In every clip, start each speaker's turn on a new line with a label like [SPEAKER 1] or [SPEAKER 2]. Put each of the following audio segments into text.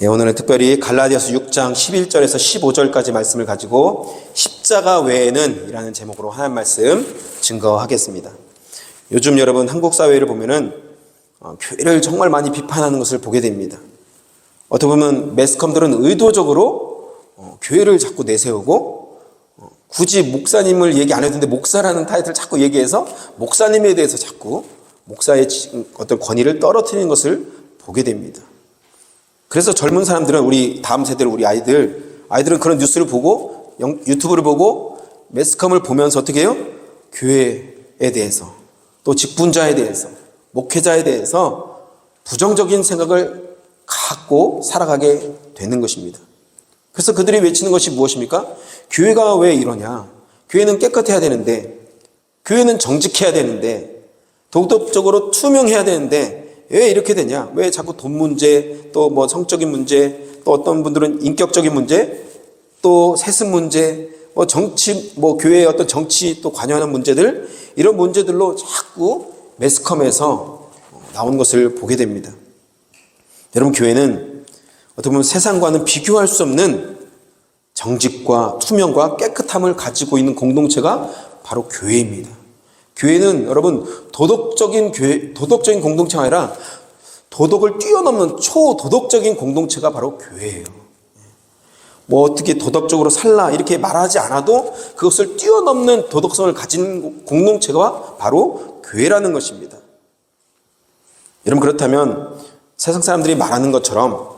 [SPEAKER 1] 오늘은 특별히 갈라디아서 6장 11절에서 15절까지 말씀을 가지고 십자가 외에는 이라는 제목으로 하나님 말씀 증거하겠습니다. 요즘 여러분 한국 사회를 보면은 교회를 정말 많이 비판하는 것을 보게 됩니다. 어떻게 보면 매스컴들은 의도적으로 교회를 자꾸 내세우고 굳이 목사님을 얘기 안 해도 되는데 목사라는 타이틀을 자꾸 얘기해서 목사님에 대해서 자꾸 목사의 어떤 권위를 떨어뜨리는 것을 보게 됩니다. 그래서 젊은 사람들은 우리 다음 세대 우리 아이들은 그런 뉴스를 보고 유튜브를 보고 매스컴을 보면서 어떻게 해요? 교회에 대해서 또 직분자에 대해서 목회자에 대해서 부정적인 생각을 갖고 살아가게 되는 것입니다. 그래서 그들이 외치는 것이 무엇입니까? 교회가 왜 이러냐? 교회는 깨끗해야 되는데, 교회는 정직해야 되는데, 도덕적으로 투명해야 되는데 왜 이렇게 되냐? 왜 자꾸 돈 문제, 또 뭐 성적인 문제, 또 어떤 분들은 인격적인 문제, 또 세습 문제, 뭐 정치, 뭐 교회의 어떤 정치 또 관여하는 문제들, 이런 문제들로 자꾸 매스컴에서 나오는 것을 보게 됩니다. 여러분, 교회는 어떻게 보면 세상과는 비교할 수 없는 정직과 투명과 깨끗함을 가지고 있는 공동체가 바로 교회입니다. 교회는 여러분 도덕적인 공동체가 아니라 도덕을 뛰어넘는 초도덕적인 공동체가 바로 교회예요. 뭐 어떻게 도덕적으로 살라 이렇게 말하지 않아도 그것을 뛰어넘는 도덕성을 가진 공동체가 바로 교회라는 것입니다. 여러분, 그렇다면 세상 사람들이 말하는 것처럼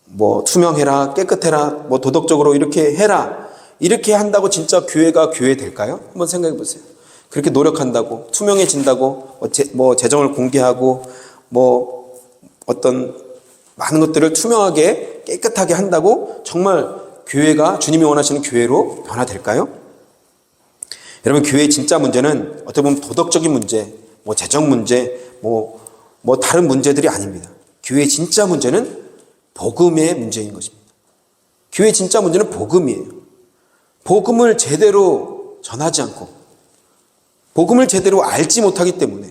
[SPEAKER 1] 뭐 투명해라, 깨끗해라, 뭐 도덕적으로 이렇게 해라, 이렇게 한다고 진짜 교회가 교회 될까요? 한번 생각해 보세요. 그렇게 노력한다고, 투명해진다고, 뭐 재정을 공개하고, 뭐 어떤 많은 것들을 투명하게 깨끗하게 한다고 정말 교회가 주님이 원하시는 교회로 변화될까요? 여러분, 교회의 진짜 문제는 어떻게 보면 도덕적인 문제, 뭐 재정 문제, 뭐 다른 문제들이 아닙니다. 교회의 진짜 문제는 복음의 문제인 것입니다. 교회의 진짜 문제는 복음이에요. 복음을 제대로 전하지 않고 복음을 제대로 알지 못하기 때문에,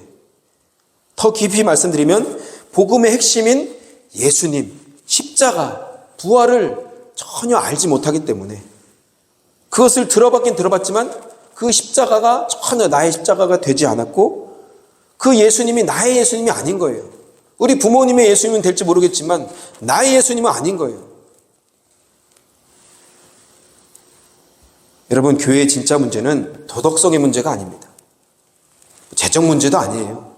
[SPEAKER 1] 더 깊이 말씀드리면 복음의 핵심인 예수님, 십자가, 부활을 전혀 알지 못하기 때문에, 그것을 들어봤긴 들어봤지만 그 십자가가 전혀 나의 십자가가 되지 않았고 그 예수님이 나의 예수님이 아닌 거예요. 우리 부모님의 예수님은 될지 모르겠지만 나의 예수님은 아닌 거예요. 여러분, 교회의 진짜 문제는 도덕성의 문제가 아닙니다. 재정 문제도 아니에요.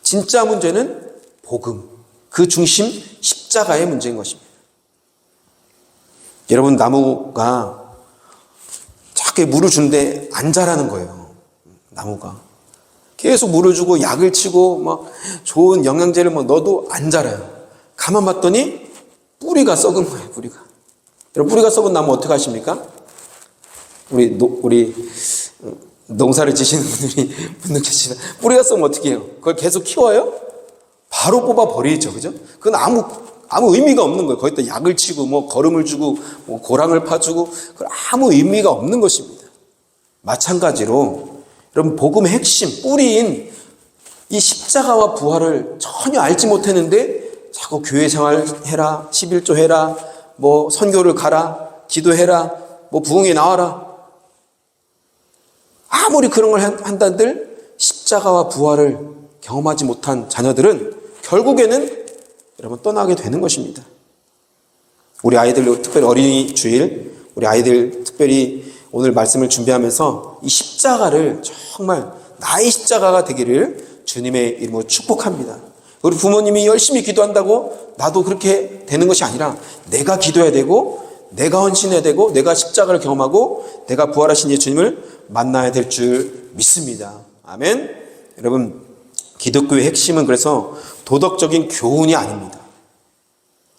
[SPEAKER 1] 진짜 문제는 복음, 그 중심 십자가의 문제인 것입니다. 여러분, 나무가 자꾸 물을 주는데 안 자라는 거예요. 나무가 계속 물을 주고 약을 치고 막 좋은 영양제를 막 넣어도 안 자라요. 가만 봤더니 뿌리가 썩은 거예요. 여러분, 뿌리가 썩은 나무 어떻게 하십니까? 우리 농사를 지시는 분들 계시나? 뿌리가 썩으면 어떻게 해요? 그걸 계속 키워요? 바로 뽑아 버리죠, 그죠? 그건 아무 의미가 없는 거예요. 거기다 약을 치고 뭐 거름을 주고 뭐 고랑을 파주고, 그건 아무 의미가 없는 것입니다. 마찬가지로 여러분, 복음의 핵심, 뿌리인 이 십자가와 부활을 전혀 알지 못했는데 자꾸 교회 생활 해라, 11조 해라, 뭐 선교를 가라, 기도해라, 뭐 부흥에 나와라. 아무리 그런 걸 한다들 십자가와 부활을 경험하지 못한 자녀들은 결국에는 여러분 떠나게 되는 것입니다. 우리 아이들, 특별히 어린이 주일, 우리 아이들 특별히 오늘 말씀을 준비하면서 이 십자가를 정말 나의 십자가가 되기를 주님의 이름으로 축복합니다. 우리 부모님이 열심히 기도한다고 나도 그렇게 되는 것이 아니라 내가 기도해야 되고, 내가 헌신해야 되고, 내가 십자가를 경험하고 내가 부활하신 예수님을 만나야 될 줄 믿습니다. 아멘. 여러분, 기독교의 핵심은 그래서 도덕적인 교훈이 아닙니다.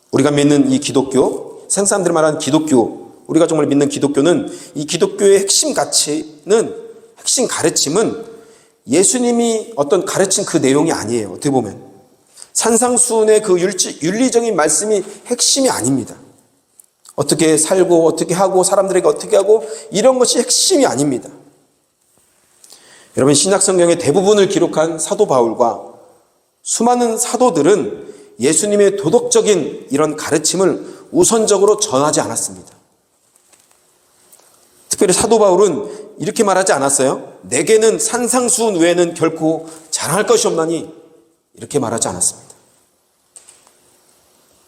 [SPEAKER 1] 우리가 믿는 이 기독교, 세상 사람들이 말하는 기독교, 우리가 정말 믿는 기독교는, 이 기독교의 핵심 가치는, 핵심 가르침은 예수님이 어떤 가르친 그 내용이 아니에요. 어떻게 보면 산상수훈의 그 윤리적인 말씀이 핵심이 아닙니다. 어떻게 살고 어떻게 하고 사람들에게 어떻게 하고 이런 것이 핵심이 아닙니다. 여러분, 신약성경의 대부분을 기록한 사도 바울과 수많은 사도들은 예수님의 도덕적인 이런 가르침을 우선적으로 전하지 않았습니다. 특별히 사도 바울은 이렇게 말하지 않았어요. 내게는 산상수훈 외에는 결코 자랑할 것이 없나니, 이렇게 말하지 않았습니다.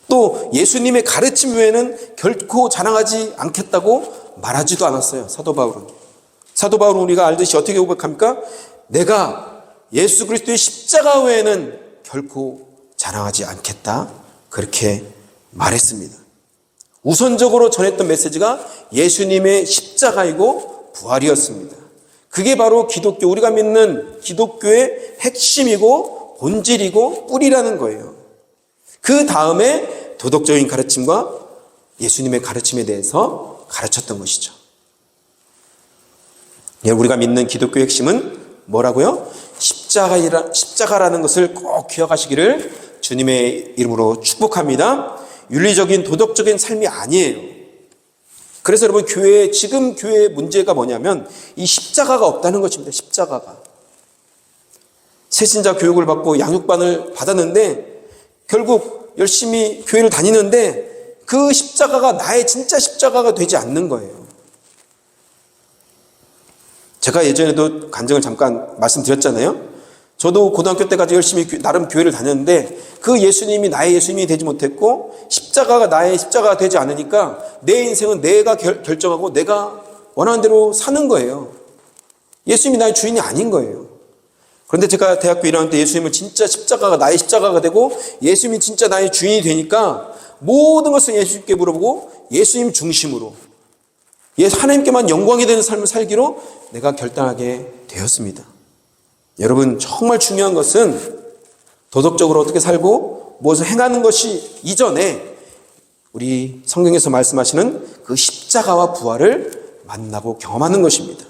[SPEAKER 1] 또 예수님의 가르침 외에는 결코 자랑하지 않겠다고 말하지도 않았어요. 사도 바울은. 사도 바울은 우리가 알듯이 어떻게 고백합니까? 내가 예수 그리스도의 십자가 외에는 결코 자랑하지 않겠다, 그렇게 말했습니다. 우선적으로 전했던 메시지가 예수님의 십자가이고 부활이었습니다. 그게 바로 기독교, 우리가 믿는 기독교의 핵심이고 본질이고 뿌리라는 거예요. 그 다음에 도덕적인 가르침과 예수님의 가르침에 대해서 가르쳤던 것이죠. 우리가 믿는 기독교의 핵심은 뭐라고요? 십자가라는 것을 꼭 기억하시기를 주님의 이름으로 축복합니다. 윤리적인 도덕적인 삶이 아니에요. 그래서 여러분, 지금 교회의 문제가 뭐냐면 이 십자가가 없다는 것입니다. 십자가가. 새신자 교육을 받고 양육반을 받았는데 결국 열심히 교회를 다니는데 그 십자가가 나의 진짜 십자가가 되지 않는 거예요. 제가 예전에도 간증을 잠깐 말씀드렸잖아요. 저도 고등학교 때까지 열심히 나름 교회를 다녔는데 그 예수님이 나의 예수님이 되지 못했고 십자가가 나의 십자가가 되지 않으니까 내 인생은 내가 결정하고 내가 원하는 대로 사는 거예요. 예수님이 나의 주인이 아닌 거예요. 그런데 제가 대학교 1학년 때 예수님을 진짜 십자가가 나의 십자가가 되고 예수님이 진짜 나의 주인이 되니까 모든 것을 예수님께 물어보고 예수님 중심으로 하나님께만 영광이 되는 삶을 살기로 내가 결단하게 되었습니다. 여러분, 정말 중요한 것은 도덕적으로 어떻게 살고 무엇을 행하는 것이 이전에 우리 성경에서 말씀하시는 그 십자가와 부활을 만나고 경험하는 것입니다.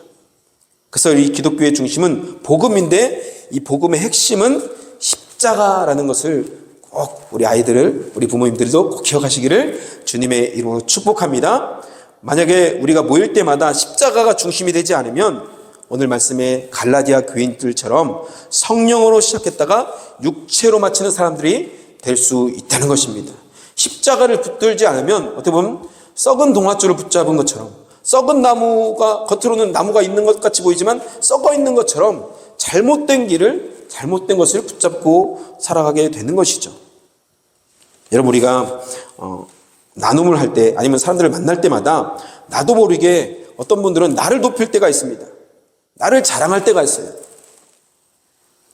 [SPEAKER 1] 그래서 이 기독교의 중심은 복음인데 이 복음의 핵심은 십자가라는 것을 꼭 우리 부모님들도 꼭 기억하시기를 주님의 이름으로 축복합니다. 만약에 우리가 모일 때마다 십자가가 중심이 되지 않으면 오늘 말씀의 갈라디아 교인들처럼 성령으로 시작했다가 육체로 마치는 사람들이 될 수 있다는 것입니다. 십자가를 붙들지 않으면 어떻게 보면 썩은 동아줄을 붙잡은 것처럼, 썩은 나무가 겉으로는 나무가 있는 것 같이 보이지만 썩어 있는 것처럼 잘못된 것을 붙잡고 살아가게 되는 것이죠. 여러분, 우리가 나눔을 할 때 아니면 사람들을 만날 때마다 나도 모르게 어떤 분들은 나를 높일 때가 있습니다. 나를 자랑할 때가 있어요.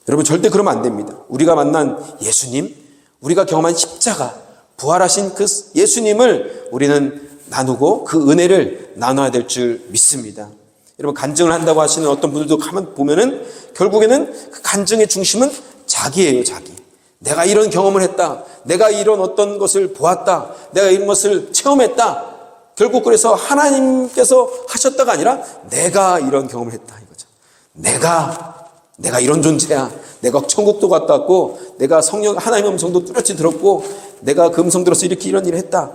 [SPEAKER 1] 여러분, 절대 그러면 안 됩니다. 우리가 만난 예수님, 우리가 경험한 십자가, 부활하신 그 예수님을 우리는 나누고 그 은혜를 나눠야 될 줄 믿습니다. 여러분, 간증을 한다고 하시는 어떤 분들도 가만 보면은 결국에는 그 간증의 중심은 자기예요, 자기. 내가 이런 경험을 했다. 내가 이런 어떤 것을 보았다. 내가 이런 것을 체험했다. 결국 그래서 하나님께서 하셨다가 아니라 내가 이런 경험을 했다 이거죠. 내가 이런 존재야. 내가 천국도 갔다 왔고 내가 성령 하나님의 음성도 뚜렷이 들었고 내가 그 음성 들어서 이런 일을 했다.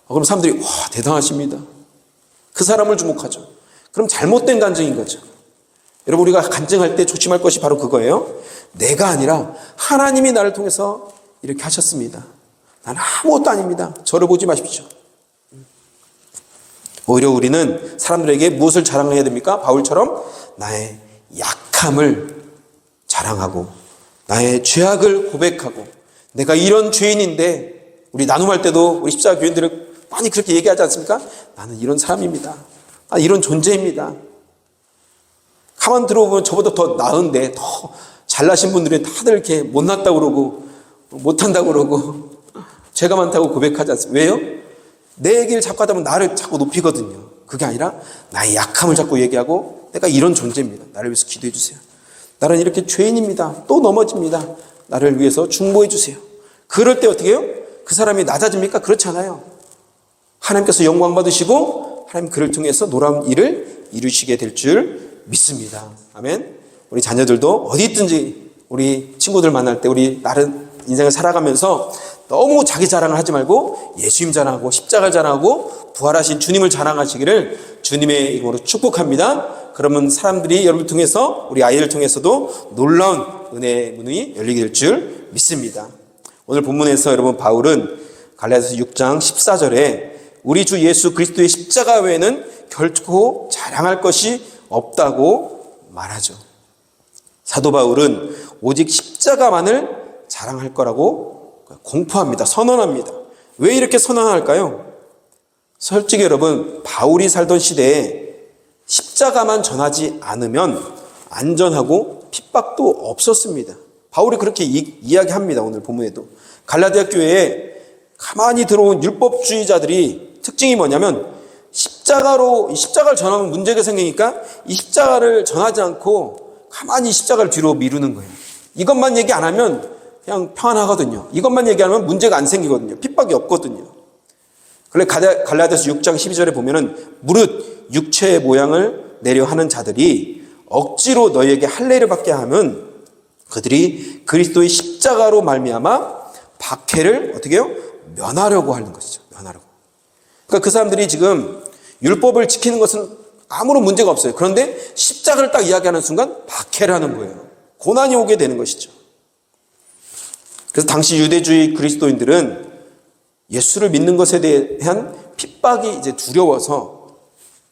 [SPEAKER 1] 그럼 사람들이 와, 대단하십니다. 그 사람을 주목하죠. 그럼 잘못된 간증인 거죠. 여러분, 우리가 간증할 때 조심할 것이 바로 그거예요. 내가 아니라 하나님이 나를 통해서 이렇게 하셨습니다. 나는 아무것도 아닙니다. 저를 보지 마십시오. 오히려 우리는 사람들에게 무엇을 자랑해야 됩니까? 바울처럼 나의 약함을 자랑하고 나의 죄악을 고백하고 내가 이런 죄인인데, 우리 나눔할 때도 우리 십자가 교인들을 많이 그렇게 얘기하지 않습니까? 나는 이런 사람입니다. 이런 존재입니다. 가만 들어보면 저보다 더 나은데 더 잘나신 분들이 다들 이렇게 못났다고 그러고 못한다고 그러고 죄가 많다고 고백하지 않습니까? 왜요? 내 얘기를 자꾸 하다 보면 나를 자꾸 높이거든요. 그게 아니라 나의 약함을 자꾸 얘기하고 내가 이런 존재입니다. 나를 위해서 기도해 주세요. 나는 이렇게 죄인입니다. 또 넘어집니다. 나를 위해서 중보해 주세요. 그럴 때 어떻게 해요? 그 사람이 낮아집니까? 그렇지 않아요. 하나님께서 영광 받으시고 하나님 그를 통해서 놀라운 일을 이루시게 될 줄 믿습니다. 아멘. 우리 자녀들도 어디 있든지 우리 친구들 만날 때 우리 다른 인생을 살아가면서 너무 자기 자랑을 하지 말고 예수님 자랑하고 십자가를 자랑하고 부활하신 주님을 자랑하시기를 주님의 이름으로 축복합니다. 그러면 사람들이 여러분을 통해서 우리 아이를 통해서도 놀라운 은혜의 문이 열리게 될 줄 믿습니다. 오늘 본문에서 여러분 바울은 갈라디아서 6장 14절에 우리 주 예수 그리스도의 십자가 외에는 결코 자랑할 것이 없다고 말하죠. 사도 바울은 오직 십자가만을 자랑할 거라고 공포합니다. 선언합니다. 왜 이렇게 선언할까요? 솔직히 여러분, 바울이 살던 시대에 십자가만 전하지 않으면 안전하고 핍박도 없었습니다. 바울이 그렇게 이야기합니다. 오늘 본문에도. 갈라디아 교회에 가만히 들어온 율법주의자들이 특징이 뭐냐면 십자가를 전하면 문제가 생기니까 이 십자가를 전하지 않고 가만히 십자가를 뒤로 미루는 거예요. 이것만 얘기 안 하면 그냥 평안하거든요. 이것만 얘기하면 문제가 안 생기거든요. 핍박이 없거든요. 그래 갈라디아서 6장 12절에 보면은 무릇 육체의 모양을 내려 하는 자들이 억지로 너희에게 할례를 받게 하면 그들이 그리스도의 십자가로 말미암아 박해를 어떻게 해요? 면하려고 하는 것이죠. 면하려고. 그러니까 그 사람들이 지금 율법을 지키는 것은 아무런 문제가 없어요. 그런데 십자가를 딱 이야기하는 순간 박해를 하는 거예요. 고난이 오게 되는 것이죠. 그래서 당시 유대주의 그리스도인들은 예수를 믿는 것에 대한 핍박이 이제 두려워서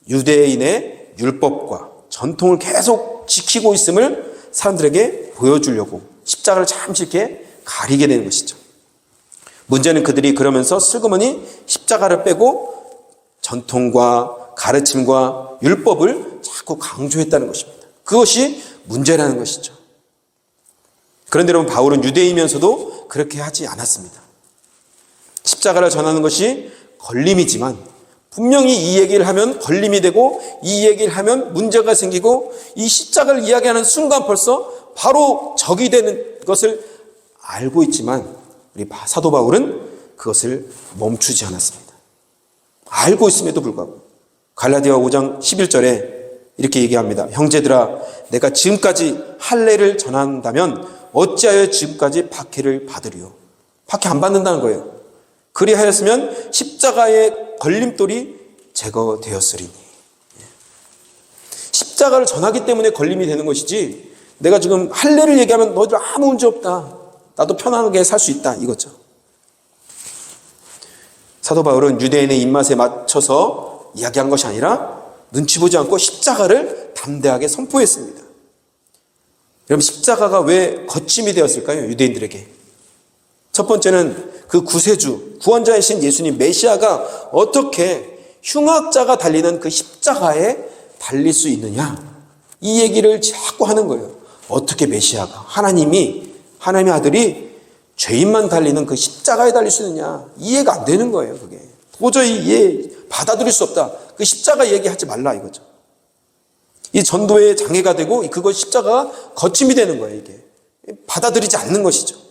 [SPEAKER 1] 유대인의 율법과 전통을 계속 지키고 있음을 사람들에게 보여주려고 십자가를 잠시 이렇게 가리게 되는 것이죠. 문제는 그들이 그러면서 슬그머니 십자가를 빼고 전통과 가르침과 율법을 자꾸 강조했다는 것입니다. 그것이 문제라는 것이죠. 그런데 여러분, 바울은 유대이면서도 그렇게 하지 않았습니다. 십자가를 전하는 것이 걸림이지만 분명히 이 얘기를 하면 걸림이 되고 이 얘기를 하면 문제가 생기고 이 십자가를 이야기하는 순간 벌써 바로 적이 되는 것을 알고 있지만 우리 사도 바울은 그것을 멈추지 않았습니다. 알고 있음에도 불구하고 갈라디아 5장 11절에 이렇게 얘기합니다. 형제들아, 내가 지금까지 할례를 전한다면 어찌하여 지금까지 박해를 받으리요? 박해 안 받는다는 거예요. 그리하였으면 십자가의 걸림돌이 제거되었으리니. 십자가를 전하기 때문에 걸림이 되는 것이지 내가 지금 할례를 얘기하면 너희들 아무 문제 없다. 나도 편안하게 살 수 있다. 이거죠. 사도 바울은 유대인의 입맛에 맞춰서 이야기한 것이 아니라 눈치 보지 않고 십자가를 담대하게 선포했습니다. 여러분, 십자가가 왜 거침이 되었을까요? 유대인들에게. 첫 번째는 그 구세주, 구원자이신 예수님 메시아가 어떻게 흉악자가 달리는 그 십자가에 달릴 수 있느냐, 이 얘기를 자꾸 하는 거예요. 어떻게 메시아가, 하나님의 아들이 죄인만 달리는 그 십자가에 달릴 수 있느냐, 이해가 안 되는 거예요. 그게 도저히 받아들일 수 없다. 그 십자가 얘기하지 말라 이거죠. 이 전도의 장애가 되고 그것 십자가가 거침이 되는 거예요. 이게 받아들이지 않는 것이죠.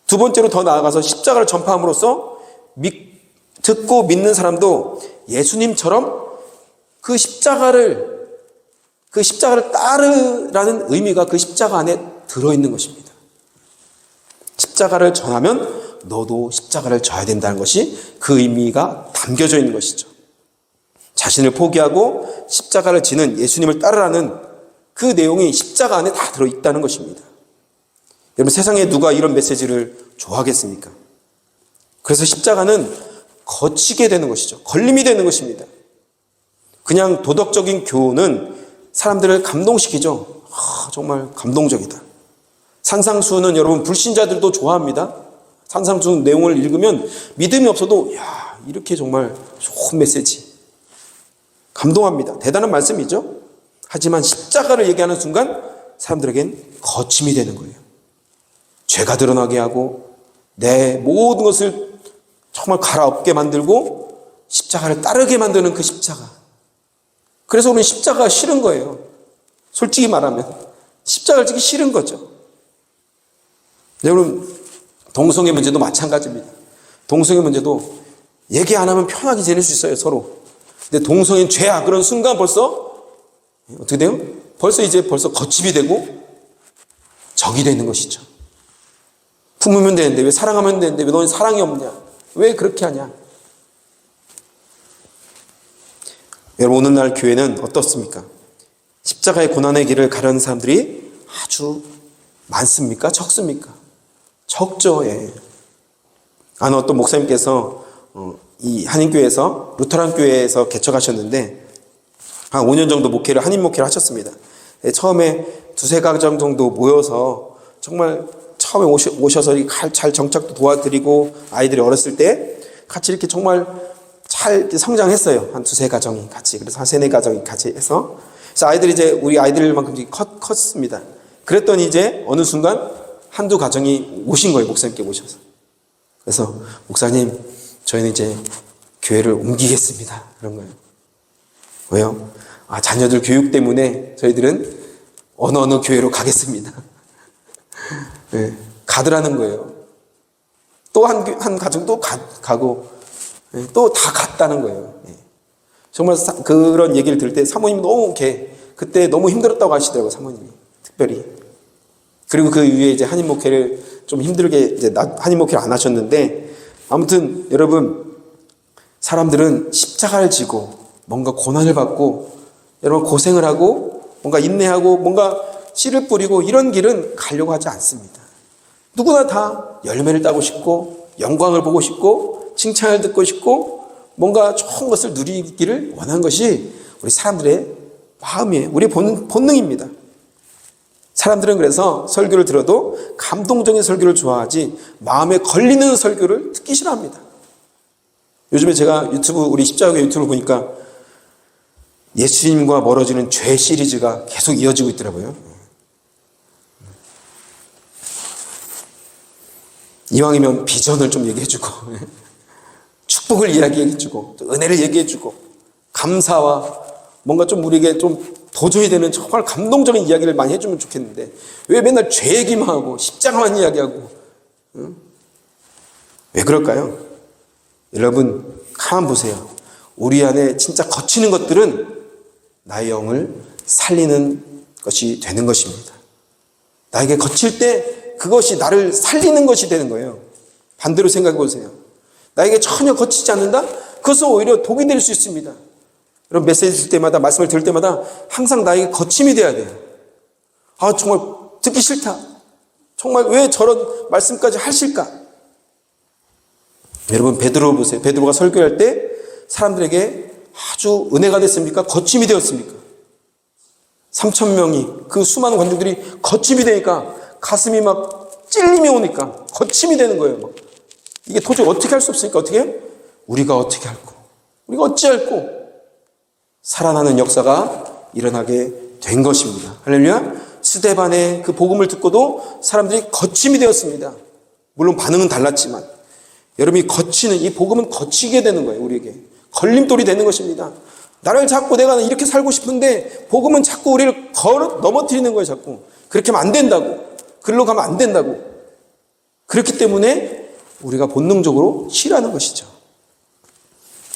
[SPEAKER 1] 두 번째로 더 나아가서 십자가를 전파함으로써 듣고 믿는 사람도 예수님처럼 그 십자가를 따르라는 의미가 그 십자가 안에 들어있는 것입니다. 십자가를 전하면 너도 십자가를 져야 된다는 것이 그 의미가 담겨져 있는 것이죠. 자신을 포기하고 십자가를 지는 예수님을 따르라는 그 내용이 십자가 안에 다 들어있다는 것입니다. 여러분, 세상에 누가 이런 메시지를 좋아하겠습니까? 그래서 십자가는 거치게 되는 것이죠. 걸림이 되는 것입니다. 그냥 도덕적인 교훈은 사람들을 감동시키죠. 정말 감동적이다. 산상수훈은 여러분 불신자들도 좋아합니다. 산상수훈 내용을 읽으면 믿음이 없어도 이렇게 정말 좋은 메시지, 감동합니다. 대단한 말씀이죠. 하지만 십자가를 얘기하는 순간 사람들에겐 거침이 되는 거예요. 죄가 드러나게 하고 내 모든 것을 정말 갈아엎게 만들고 십자가를 따르게 만드는 그 십자가. 그래서 우리는 십자가가 싫은 거예요. 솔직히 말하면 십자가를 지기 싫은 거죠. 여러분, 동성애 문제도 마찬가지입니다. 동성애 문제도 얘기 안 하면 편하게 지낼 수 있어요, 서로. 근데 동성애는 죄야 그런 순간 벌써 어떻게 돼요? 벌써 거침이 되고 적이 되는 것이죠. 품으면 되는데 왜 사랑하면 되는데 왜 너는 사랑이 없냐? 왜 그렇게 하냐? 여러분, 오늘날 교회는 어떻습니까? 십자가의 고난의 길을 가려는 사람들이 아주 많습니까? 적습니까? 적죠. 예. 아는 어떤 목사님께서 이 한인교회에서 루터란 교회에서 개척하셨는데 한 5년 정도 한인 목회를 하셨습니다. 예, 처음에 두세 가정 정도 모여서 정말 처음에 오셔서 잘 정착도 도와드리고 아이들이 어렸을 때 같이 이렇게 정말 잘 이렇게 성장했어요. 한 두세 가정이 같이. 그래서 한 세네 가정이 같이 해서. 그래서 아이들이 이제 우리 아이들만큼 컸습니다. 그랬더니 이제 어느 순간 한두 가정이 오신 거예요. 목사님께 오셔서. 그래서 목사님, 저희는 이제 교회를 옮기겠습니다. 그런 거예요. 왜요? 자녀들 교육 때문에 저희들은 어느 교회로 가겠습니다. 네, 가더라는 거예요. 또 한 가정 또 가고, 네, 또 다 갔다는 거예요. 네. 정말 그런 얘기를 들을 때 사모님이 너무 그때 너무 힘들었다고 하시더라고요, 사모님이. 특별히. 그리고 그 이후에 이제 한인 목회를 좀 힘들게, 이제 한인 목회를 안 하셨는데, 아무튼 여러분, 사람들은 십자가를 지고, 뭔가 고난을 받고, 여러분 고생을 하고, 뭔가 인내하고, 뭔가 씨를 뿌리고, 이런 길은 가려고 하지 않습니다. 누구나 다 열매를 따고 싶고, 영광을 보고 싶고, 칭찬을 듣고 싶고, 뭔가 좋은 것을 누리기를 원하는 것이 우리 사람들의 마음이에요. 우리의 본능입니다. 사람들은 그래서 설교를 들어도 감동적인 설교를 좋아하지 마음에 걸리는 설교를 듣기 싫어합니다. 요즘에 제가 우리 십자가 유튜브를 보니까 예수님과 멀어지는 죄 시리즈가 계속 이어지고 있더라고요. 이왕이면 비전을 좀 얘기해주고 축복을 이야기해주고 은혜를 얘기해주고 감사와 뭔가 좀 우리에게 좀 도전이 되는 정말 감동적인 이야기를 많이 해주면 좋겠는데 왜 맨날 죄 얘기만 하고 십자가만 이야기하고 왜 그럴까요? 여러분 가만 보세요. 우리 안에 진짜 거치는 것들은 나의 영을 살리는 것이 되는 것입니다. 나에게 거칠 때 그것이 나를 살리는 것이 되는 거예요. 반대로 생각해 보세요. 나에게 전혀 거치지 않는다? 그것은 오히려 독이 될 수 있습니다. 여러분 메시지 들 때마다 말씀을 들을 때마다 항상 나에게 거침이 돼야 돼요. 정말 듣기 싫다. 정말 왜 저런 말씀까지 하실까? 여러분 베드로 보세요. 베드로가 설교할 때 사람들에게 아주 은혜가 됐습니까? 거침이 되었습니까? 3,000명이 그 수많은 관중들이 거침이 되니까 가슴이 막 찔림이 오니까 거침이 되는 거예요. 이게 도저히 어떻게 할 수 없으니까 어떻게 해요? 우리가 어떻게 할꼬? 우리가 어찌할꼬? 살아나는 역사가 일어나게 된 것입니다. 할렐루야. 스데반의 그 복음을 듣고도 사람들이 거침이 되었습니다. 물론 반응은 달랐지만 여러분이 거치는 이 복음은 거치게 되는 거예요. 우리에게 걸림돌이 되는 것입니다. 나를 자꾸 내가 이렇게 살고 싶은데 복음은 자꾸 우리를 넘어뜨리는 거예요. 자꾸 그렇게 하면 안 된다고, 그리로 가면 안 된다고. 그렇기 때문에 우리가 본능적으로 싫어하는 것이죠.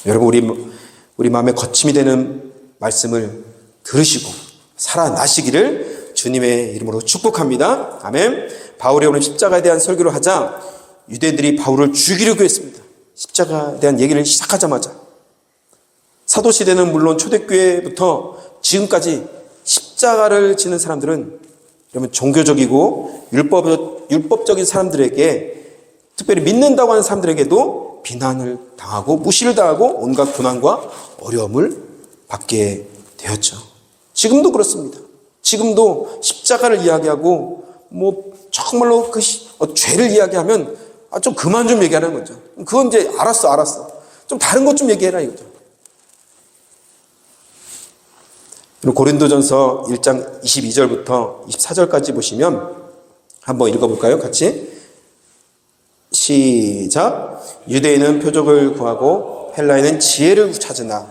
[SPEAKER 1] 여러분 우리 마음에 거침이 되는 말씀을 들으시고 살아나시기를 주님의 이름으로 축복합니다. 아멘. 바울이 오늘 십자가에 대한 설교를 하자 유대인들이 바울을 죽이려고 했습니다. 십자가에 대한 얘기를 시작하자마자 사도시대는 물론 초대교회부터 지금까지 십자가를 지는 사람들은 여러분 종교적이고 율법적인 사람들에게 특별히 믿는다고 하는 사람들에게도 비난을 당하고 무시를 당하고 온갖 고난과 어려움을 받게 되었죠. 지금도 그렇습니다. 지금도 십자가를 이야기하고 정말로 죄를 이야기하면 좀 그만 좀 얘기하라는 거죠. 그건 이제 알았어. 좀 다른 것 좀 얘기해라 이거죠. 고린도전서 1장 22절부터 24절까지 보시면 한번 읽어볼까요? 같이. 시작. 유대인은 표적을 구하고 헬라인은 지혜를 찾으나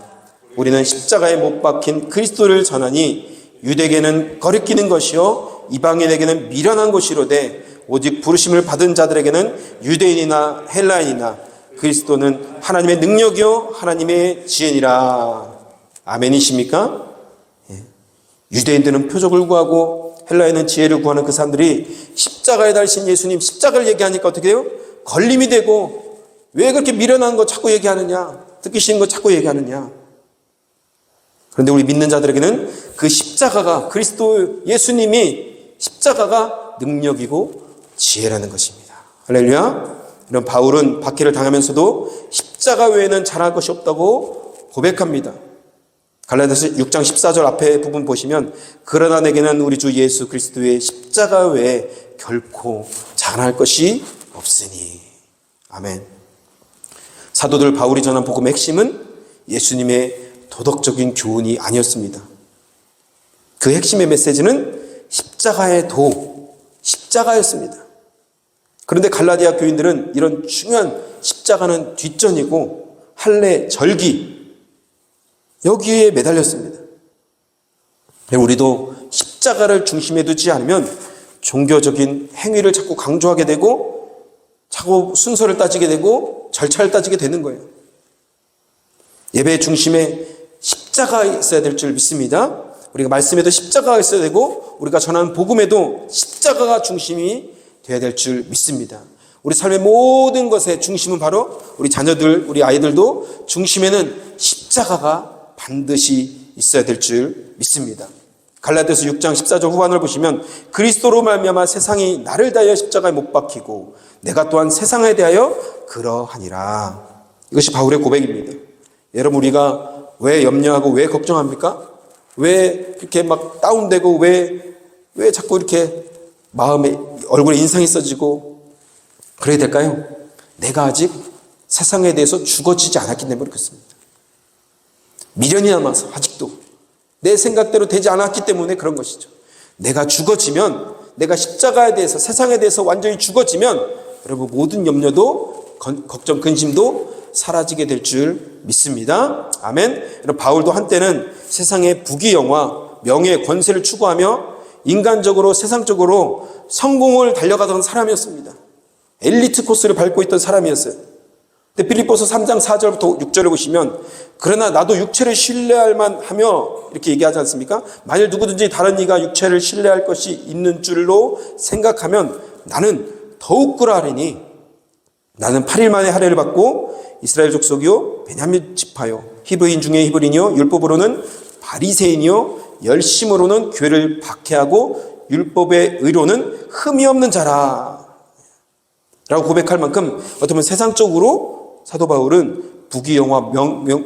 [SPEAKER 1] 우리는 십자가에 못 박힌 그리스도를 전하니 유대에게는 거리끼는 것이요 이방인에게는 미련한 것이로되 오직 부르심을 받은 자들에게는 유대인이나 헬라인이나 그리스도는 하나님의 능력이요 하나님의 지혜니라. 아멘이십니까? 유대인들은 표적을 구하고 헬라인은 지혜를 구하는 그 사람들이 십자가에 달신 예수님 십자가를 얘기하니까 어떻게 돼요? 걸림이 되고 왜 그렇게 미련한 거 자꾸 얘기하느냐? 듣기 싫은 거 자꾸 얘기하느냐? 그런데 우리 믿는 자들에게는 그 십자가가 예수님이 십자가가 능력이고 지혜라는 것입니다. 할렐루야. 이런 바울은 박해를 당하면서도 십자가 외에는 잘할 것이 없다고 고백합니다. 갈라디아서 6장 14절 앞에 부분 보시면 그러나 내게는 우리 주 예수 그리스도의 십자가 외에 결코 잘할 것이 없으니. 아멘. 사도들 바울이 전한 복음의 핵심은 예수님의 도덕적인 교훈이 아니었습니다. 그 핵심의 메시지는 십자가의 도, 십자가였습니다. 그런데 갈라디아 교인들은 이런 중요한 십자가는 뒷전이고 할례, 절기 여기에 매달렸습니다. 우리도 십자가를 중심에 두지 않으면 종교적인 행위를 자꾸 강조하게 되고 자꾸 순서를 따지게 되고 절차를 따지게 되는 거예요. 예배 중심에 십자가가 있어야 될 줄 믿습니다. 우리가 말씀에도 십자가가 있어야 되고 우리가 전하는 복음에도 십자가가 중심이 되어야 될 줄 믿습니다. 우리 삶의 모든 것의 중심은 바로 우리 자녀들, 우리 아이들도 중심에는 십자가가 반드시 있어야 될 줄 믿습니다. 갈라디아서 6장 14절 후반을 보시면 그리스도로 말미암아 세상이 나를 대하여 십자가에 못 박히고 내가 또한 세상에 대하여 그러하니라. 이것이 바울의 고백입니다. 여러분 우리가 왜 염려하고 왜 걱정합니까? 왜 이렇게 막 다운되고 왜 자꾸 이렇게 마음에 얼굴에 인상이 써지고 그래야 될까요? 내가 아직 세상에 대해서 죽어지지 않았기 때문에 그렇습니다. 미련이 남아서 아직도 내 생각대로 되지 않았기 때문에 그런 것이죠. 내가 죽어지면 내가 십자가에 대해서 세상에 대해서 완전히 죽어지면 여러분 모든 염려도 걱정 근심도 사라지게 될 줄 믿습니다. 아멘. 여러분 바울도 한때는 세상의 부귀영화, 명예, 권세를 추구하며 인간적으로 세상적으로 성공을 달려가던 사람이었습니다. 엘리트 코스를 밟고 있던 사람이었어요. 근데 빌립보서 3장 4절부터 6절을 보시면 그러나 나도 육체를 신뢰할 만하며 이렇게 얘기하지 않습니까? 만일 누구든지 다른 이가 육체를 신뢰할 것이 있는 줄로 생각하면 나는 더욱 그러하리니 나는 8일 만에 할례를 받고 이스라엘 족속이요 베냐민 지파요 히브리인 중에 히브리인이요 율법으로는 바리새인이요 열심으로는 교회를 박해하고 율법의 의로는 흠이 없는 자라 라고 고백할 만큼 어쩌면 세상적으로 사도 바울은 부귀영화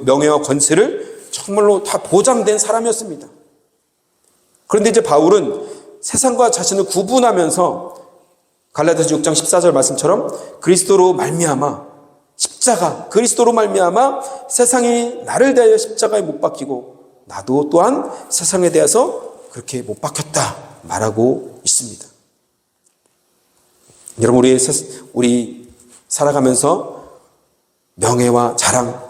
[SPEAKER 1] 명예와 권세를 정말로 다 보장된 사람이었습니다. 그런데 이제 바울은 세상과 자신을 구분하면서 갈라디아서 6장 14절 말씀처럼 그리스도로 말미암아 십자가 그리스도로 말미암아 세상이 나를 대하여 십자가에 못 박히고 나도 또한 세상에 대해서 그렇게 못 박혔다 말하고 있습니다. 여러분 우리 살아가면서 명예와 자랑,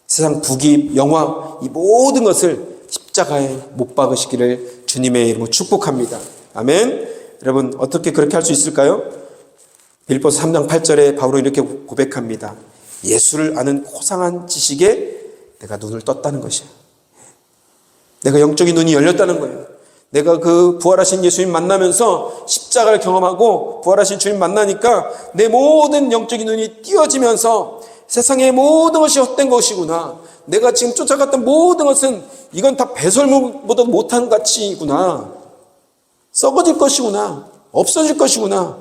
[SPEAKER 1] 세상 부귀, 영화 이 모든 것을 십자가에 못 박으시기를 주님의 이름으로 축복합니다. 아멘. 여러분 어떻게 그렇게 할 수 있을까요? 빌립보서 3장 8절에 바울은 이렇게 고백합니다. 예수를 아는 고상한 지식에 내가 눈을 떴다는 것이에요. 내가 영적인 눈이 열렸다는 거예요. 내가 그 부활하신 예수님 만나면서 십자가를 경험하고 부활하신 주님 만나니까 내 모든 영적인 눈이 띄어지면서 세상의 모든 것이 헛된 것이구나. 내가 지금 쫓아갔던 모든 것은 이건 다 배설물보다 못한 가치구나. 썩어질 것이구나. 없어질 것이구나.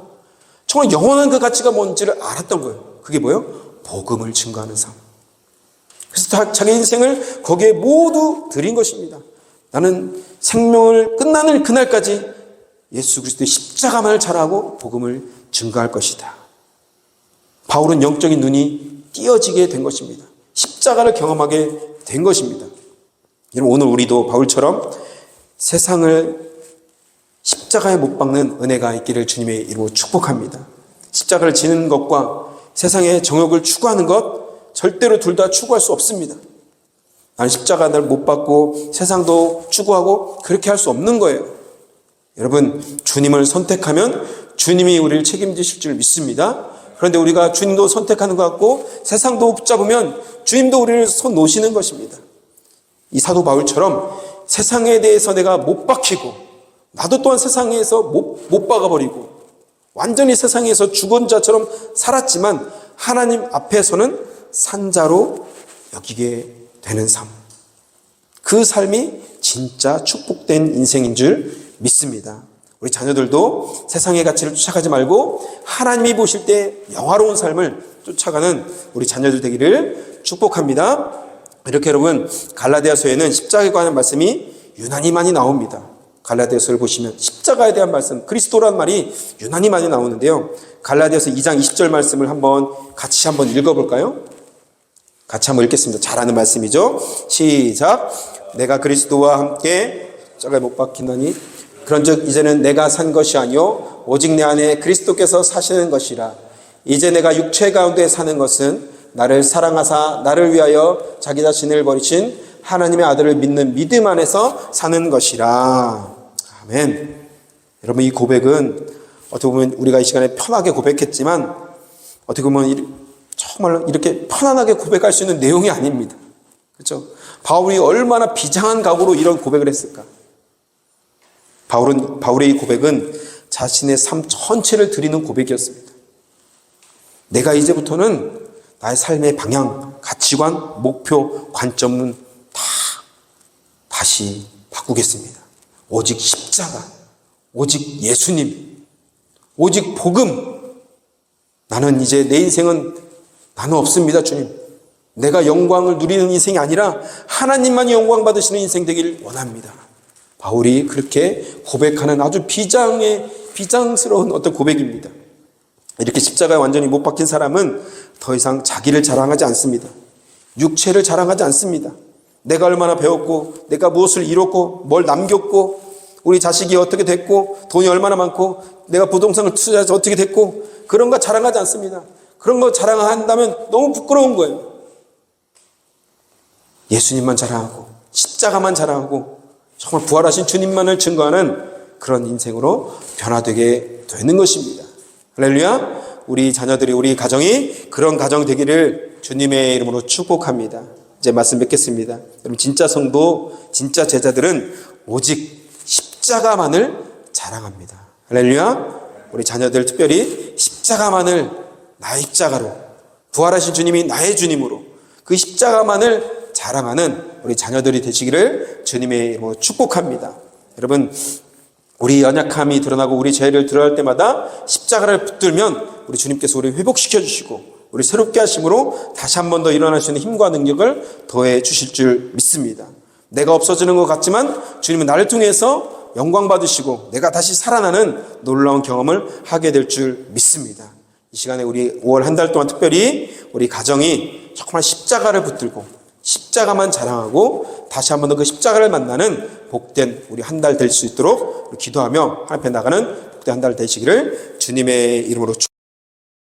[SPEAKER 1] 정말 영원한 그 가치가 뭔지를 알았던 거예요. 그게 뭐예요? 복음을 증거하는 삶. 그래서 자기 인생을 거기에 모두 드린 것입니다. 나는 생명을 끝나는 그날까지 예수 그리스도의 십자가만을 잘하고 복음을 증거할 것이다. 바울은 영적인 눈이 띄어지게 된 것입니다. 십자가를 경험하게 된 것입니다. 여러분 오늘 우리도 바울처럼 세상을 십자가에 못 박는 은혜가 있기를 주님의 이름으로 축복합니다. 십자가를 지는 것과 세상의 정욕을 추구하는 것 절대로 둘 다 추구할 수 없습니다. 나는 십자가를 못 받고 세상도 추구하고 그렇게 할 수 없는 거예요. 여러분 주님을 선택하면 주님이 우리를 책임지실 줄 믿습니다. 그런데 우리가 주님도 선택하는 것 같고 세상도 붙잡으면 주님도 우리를 손 놓으시는 것입니다. 이 사도 바울처럼 세상에 대해서 내가 못 박히고 나도 또한 세상에서 못 박아버리고 완전히 세상에서 죽은 자처럼 살았지만 하나님 앞에서는 산자로 여기게 되는 삶. 그 삶이 진짜 축복된 인생인 줄 믿습니다. 우리 자녀들도 세상의 가치를 쫓아가지 말고 하나님이 보실 때 영화로운 삶을 쫓아가는 우리 자녀들 되기를 축복합니다. 이렇게 여러분, 갈라디아서에는 십자가에 관한 말씀이 유난히 많이 나옵니다. 갈라디아서를 보시면 십자가에 대한 말씀, 그리스도라는 말이 유난히 많이 나오는데요. 갈라디아서 2장 20절 말씀을 같이 한번 읽어볼까요? 같이 한번 읽겠습니다. 잘 아는 말씀이죠. 시작. 내가 그리스도와 함께 십자가에 못 박히나니 그런즉 이제는 내가 산 것이 아니요 오직 내 안에 그리스도께서 사시는 것이라. 이제 내가 육체 가운데 사는 것은 나를 사랑하사 나를 위하여 자기 자신을 버리신 하나님의 아들을 믿는 믿음 안에서 사는 것이라. 아멘. 여러분, 이 고백은 어떻게 보면 우리가 이 시간에 편하게 고백했지만 어떻게 보면 정말 이렇게 편안하게 고백할 수 있는 내용이 아닙니다. 그렇죠? 바울이 얼마나 비장한 각오로 이런 고백을 했을까? 바울의 이 고백은 자신의 삶 전체를 드리는 고백이었습니다. 내가 이제부터는 나의 삶의 방향, 가치관, 목표, 관점은 다시 바꾸겠습니다. 오직 십자가, 오직 예수님, 오직 복음. 나는 이제 내 인생은 나는 없습니다, 주님. 내가 영광을 누리는 인생이 아니라 하나님만이 영광 받으시는 인생 되기를 원합니다. 바울이 그렇게 고백하는 아주 비장스러운 어떤 고백입니다. 이렇게 십자가에 완전히 못 박힌 사람은 더 이상 자기를 자랑하지 않습니다. 육체를 자랑하지 않습니다. 내가 얼마나 배웠고, 내가 무엇을 이뤘고, 뭘 남겼고, 우리 자식이 어떻게 됐고, 돈이 얼마나 많고, 내가 부동산을 투자해서 어떻게 됐고, 그런 거 자랑하지 않습니다. 그런 거 자랑한다면 너무 부끄러운 거예요. 예수님만 자랑하고, 십자가만 자랑하고, 정말 부활하신 주님만을 증거하는 그런 인생으로 변화되게 되는 것입니다. 할렐루야. 우리 자녀들이, 우리 가정이 그런 가정 되기를 주님의 이름으로 축복합니다. 이제 말씀 뵙겠습니다. 여러분, 진짜 성도, 진짜 제자들은 오직 십자가만을 자랑합니다. 할렐루야. 우리 자녀들 특별히 십자가만을 나의 십자가로, 부활하신 주님이 나의 주님으로 그 십자가만을 자랑하는 우리 자녀들이 되시기를 주님의 이름으로 축복합니다. 여러분, 우리 연약함이 드러나고 우리 죄를 드러날 때마다 십자가를 붙들면 우리 주님께서 우리 회복시켜 주시고 우리 새롭게 하심으로 다시 한 번 더 일어날 수 있는 힘과 능력을 더해 주실 줄 믿습니다. 내가 없어지는 것 같지만 주님은 나를 통해서 영광 받으시고 내가 다시 살아나는 놀라운 경험을 하게 될 줄 믿습니다. 이 시간에 우리 5월 한 달 동안 특별히 우리 가정이 정말 십자가를 붙들고 십자가만 자랑하고 다시 한 번 더 그 십자가를 만나는 복된 우리 한 달 될 수 있도록 기도하며 하나님 앞에 나가는 복된 한 달 되시기를 주님의 이름으로 축복합니다.